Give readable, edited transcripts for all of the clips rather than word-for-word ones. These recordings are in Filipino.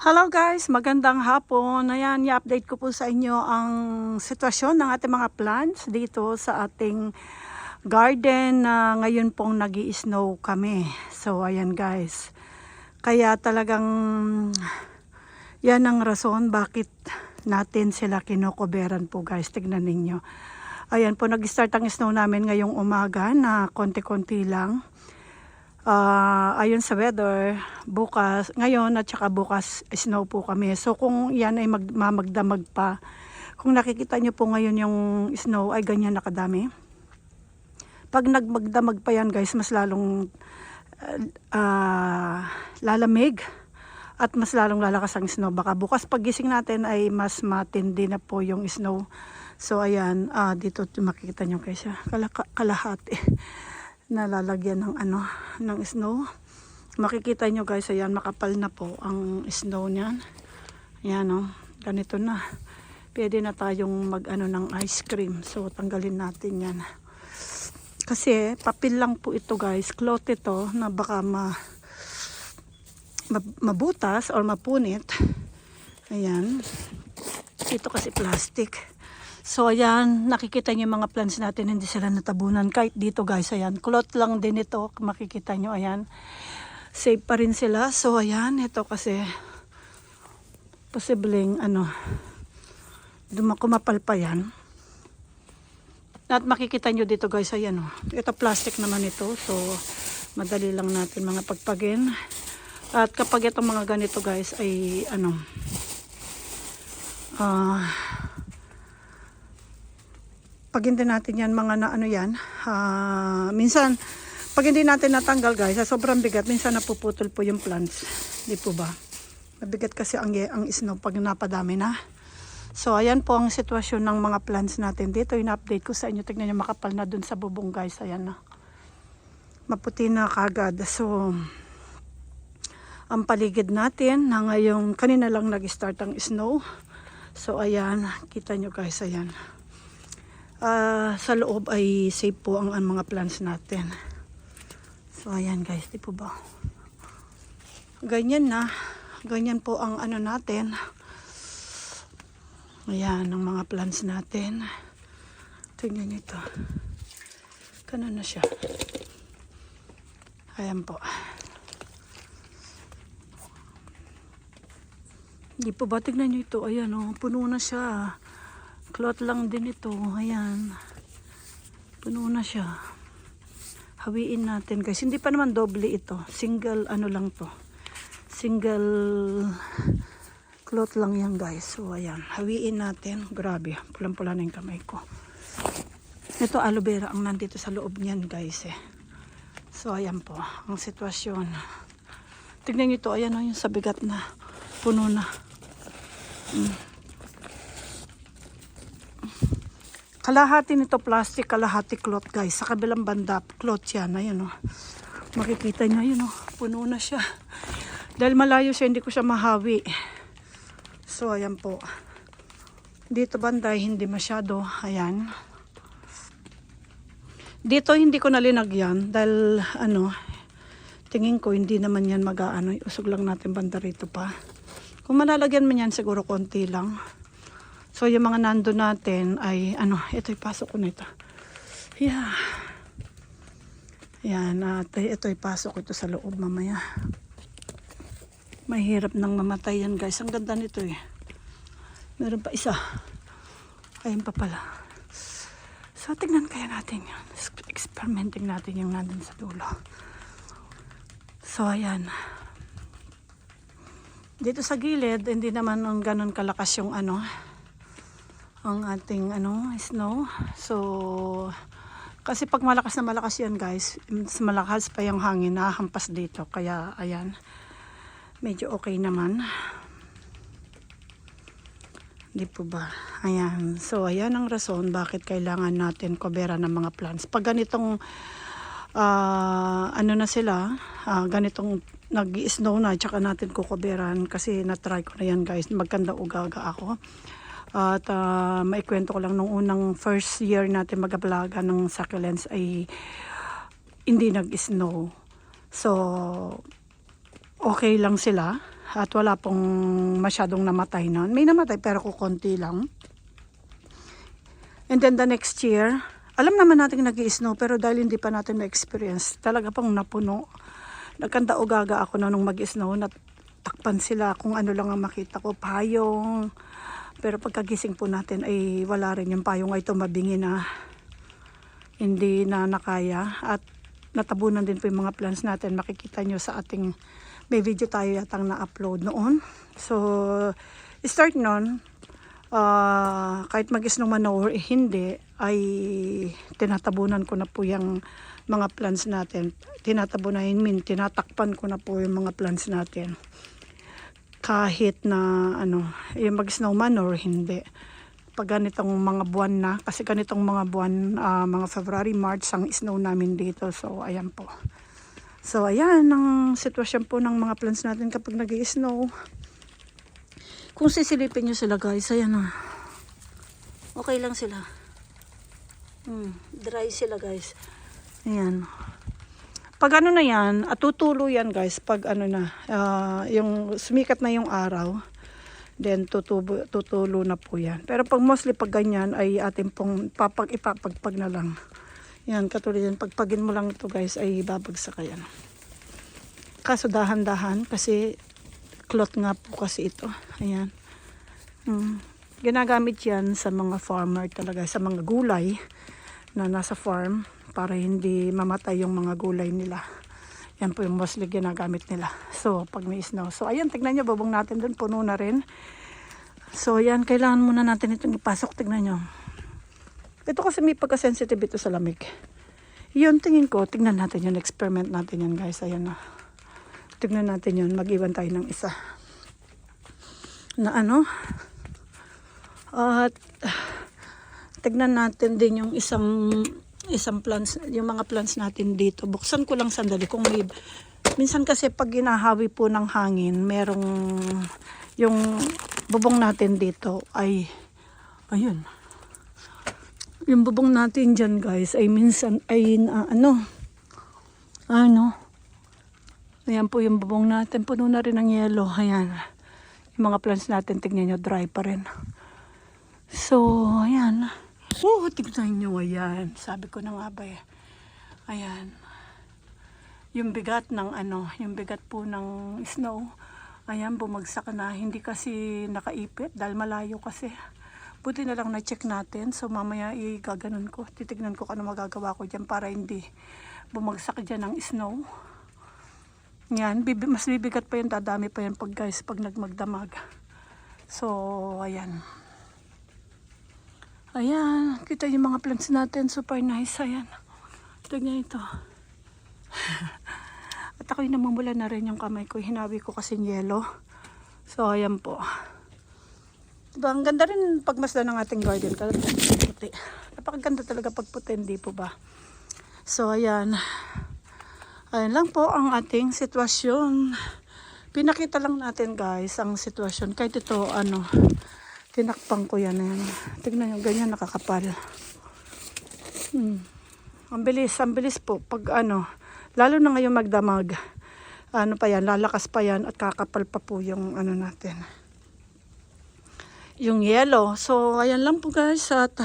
Hello guys, magandang hapon. Ayan, i-update ko po sa inyo ang sitwasyon ng ating mga plants dito sa ating garden na ngayon pong nag-i-snow kami. So ayan guys, kaya talagang yan ang rason bakit natin sila kinukuberan po guys. Tignan ninyo. Ayan po, nag-start ang snow namin ngayong umaga na konti-konti lang. Ayon sa weather, bukas, ngayon at saka bukas snow po kami. So kung yan ay magdamag pa, kung nakikita nyo po ngayon yung snow ay ganyan nakadami. Pag nagmagdamag pa yan guys, mas lalong lalamig at mas lalong lalakas ang snow. Baka bukas pagising natin ay mas matindi na po yung snow. So ayan, dito makikita nyo guys, kalahati na lalagyan ng ng snow. Makikita nyo guys, ayan, makapal na po ang snow niyan. Ayan ganito na. Pwede na tayong ng ice cream. So tanggalin natin yan. Kasi papel lang po ito guys, cloth ito na baka mabutas or mapunit. Ayan. Ito kasi plastic. So ayan, nakikita niyo yung mga plants natin, hindi sila natabunan. Kahit dito guys, ayan, cloth lang din ito. Makikita nyo, ayan. Safe pa rin sila. So ayan, ito kasi posibleng kumapal pa yan. At makikita nyo dito guys, ayan ito plastic naman ito. So madali lang natin mga pagpagin. At kapag itong mga ganito guys ay pag hindi natin yan mga minsan pag hindi natin natanggal guys, sa sobrang bigat, minsan napuputol po yung plants. Di po ba? Mabigat kasi ang snow pag napadami na. So ayan po ang sitwasyon ng mga plants natin dito. In-update ko sa inyo. Tignan nyo, makapal na dun sa bubong guys. Ayan na. Maputi na kagad. So ang paligid natin na ngayong kanina lang nag-start ang snow. So ayan, kita nyo guys, ayan. Sa loob ay safe po ang mga plants natin. So ayan guys, di po ba? Ganyan na. Ganyan po ang natin. Ayan ang mga plants natin. Tingnan nyo ito. Ganun na siya. Ayan po. Di po ba? Tingnan nyo ito. Ayan puno na siya. Cloth lang din ito. Ayan. Puno na siya. Hawiin natin guys. Hindi pa naman doble ito. Single lang to. Single cloth lang yan guys. So ayan. Hawiin natin. Grabe. Pulang-pula na yung kamay ko. Ito aloe vera ang nandito sa loob niyan guys So ayan po. Ang sitwasyon. Tignan nyo ito. Ayan yung sa bigat na. Puno na. Kalahati nito plastic, kalahati cloth guys. Sa kabilang banda, cloth yan. Ayun Makikita nyo, ayun puno na siya. Dahil malayo siya, hindi ko siya mahawi. So, ayan po. Dito banda, hindi masyado. Ayan. Dito, hindi ko nalinagyan. Dahil, tingin ko, hindi naman yan usog lang natin banda rito pa. Kung malalagyan man yan, siguro konti lang. So, yung mga nando natin ay, ito ipasok ko na ito. Yeah. Yan, ito ipasok ko ito sa loob mamaya. Mahirap nang mamatay yan guys. Ang ganda nito Meron pa isa. Ayun pa pala. So, tignan kaya natin yan. Experimenting natin yung nandun sa dulo. So, ayan. Dito sa gilid, hindi naman ganun kalakas yung ang ating snow. So kasi pag malakas na malakas yan guys, mas malakas pa yung hangin na hampas dito. Kaya ayan, medyo okay naman. Di po ba? Ayan. So ayan ang rason bakit kailangan natin coveran ng mga plants. Pag ganitong na sila, ganitong nag-snow na, tsaka natin kukoberan kasi na-try ko na yan guys. Magkanda ugaga ako. At maikwento ko lang nung unang first year natin mag-ablaga ng succulents ay hindi nag-snow. So okay lang sila. At wala pong masyadong namatay na. May namatay pero kukonti lang. And then the next year, alam naman natin nag-i-snow pero dahil hindi pa natin na-experience, talaga pang napuno. Nagkanda-ugaga ako na nung mag-snow, natakpan sila kung ano lang ang makita ko, payong. Pero pagkagising po natin ay wala rin yung payong ay tumabingi na. Hindi na nakaya at natabunan din po yung mga plants natin. Makikita nyo sa ating, may video tayo yatang na-upload noon. So, start nun, kahit mag-snow man or hindi, ay tinatabunan ko na po yung mga plants natin. Tinatakpan ko na po yung mga plants natin. Kahit na yung mag-snow man or hindi. Pag ganitong mga buwan na, kasi ganitong mga buwan, mga February, March ang snow namin dito. So, ayan po. So, ayan ang sitwasyon po ng mga plants natin kapag nag-i-snow. Kung sisilipin nyo sila guys, ayan na. Okay lang sila. Dry sila guys. Ayan. Pag ano na yan, at tutulo yan guys, pag yung sumikat na yung araw, then tutulo na po yan. Pero pag mostly pag ganyan ay atin pong ipapagpag na lang. Yan, katulad yan. Pagpagin mo lang ito guys ay babagsak yan. Kaso dahan-dahan kasi cloth nga po kasi ito. Ayan. Ginagamit yan sa mga farmer talaga, sa mga gulay na nasa farm para hindi mamatay yung mga gulay nila. Yan po yung mostly ginagamit nila. So, pag may snow. So, ayan, tignan nyo, bubong natin dun, puno na rin. So, ayan, kailangan muna natin itong ipasok. Tignan nyo. Ito kasi may pagka-sensitive ito sa lamig. Yun, tingin ko, tignan natin yun, experiment natin yan, guys. Ayan na. Tignan natin yun, mag-iwan tayo ng isa. Na at tignan natin din yung isang plants, yung mga plants natin dito. Buksan ko lang sandali kung may, minsan kasi pag ginahawi po ng hangin, merong yung bubong natin dito ay ayun. Yung bubong natin dyan guys ay minsan ay ayan po yung bubong natin, puno na rin ng yelo. Ayan, yung mga plants natin, tignan nyo, dry pa rin. So ayan. Tignan nyo, ayan. Sabi ko na nga ba eh. Ayan. Yung bigat ng yung bigat po ng snow. Ayan, bumagsak na. Hindi kasi nakaipit dahil malayo kasi. Buti na lang na-check natin. So mamaya gaganon ko. Titignan ko ano magagawa ko dyan para hindi bumagsak dyan ng snow. Yan, mas bibigat pa yun, dadami pa yun pag guys, pag nagmagdamag. So, ayan. Ayan, kita yung mga plants natin, super nice. Ayan, tignan ito. At ako'y namumula na rin yung kamay ko, hinawi ko kasi yelo. So, ayan po. Diba, ang ganda rin pagmasdan ng ating garden. Puti. Napakaganda talaga pag puti, hindi po ba? So, ayan. Ayan lang po ang ating sitwasyon. Pinakita lang natin guys ang sitwasyon. Kahit ito, tinakpang ko yan. Ayan. Tignan nyo, ganyan nakakapal. Ang bilis po. Pag lalo na ngayon magdamag, lalakas pa yan at kakapal pa po yung natin. Yung yellow. So, ayan lang po guys. At,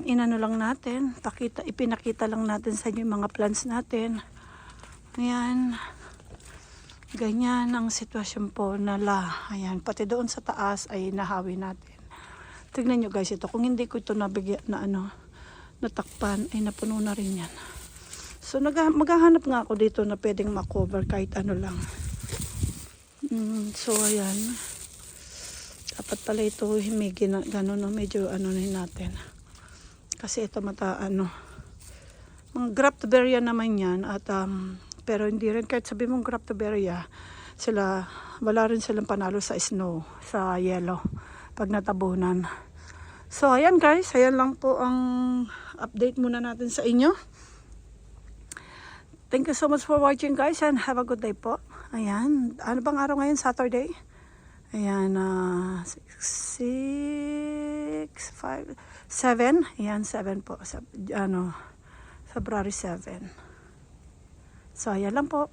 inano lang natin. Ipinakita lang natin sa inyo yung mga plants natin. Ayan. Ganyan ang sitwasyon po nala. Ayan, pati doon sa taas ay nahawi natin. Tignan nyo guys ito. Kung hindi ko ito nabigyan na natakpan, ay napuno na rin yan. So, maghahanap nga ako dito na pwedeng makover kahit ano lang. So, ayan. Dapat pala ito may gano'n, medyo natin. Kasi ito mga graptoberia naman yan. At, pero hindi rin, kahit sabi mong graptoberia, wala rin silang panalo sa snow, sa yellow, pag natabunan. So, ayan guys, ayan lang po ang update muna natin sa inyo. Thank you so much for watching guys and have a good day po. Ayan, ano bang araw ngayon? Saturday? Ayan, 6, 5, 7. Ayan, 7 po. February 7. So, ayan lang po.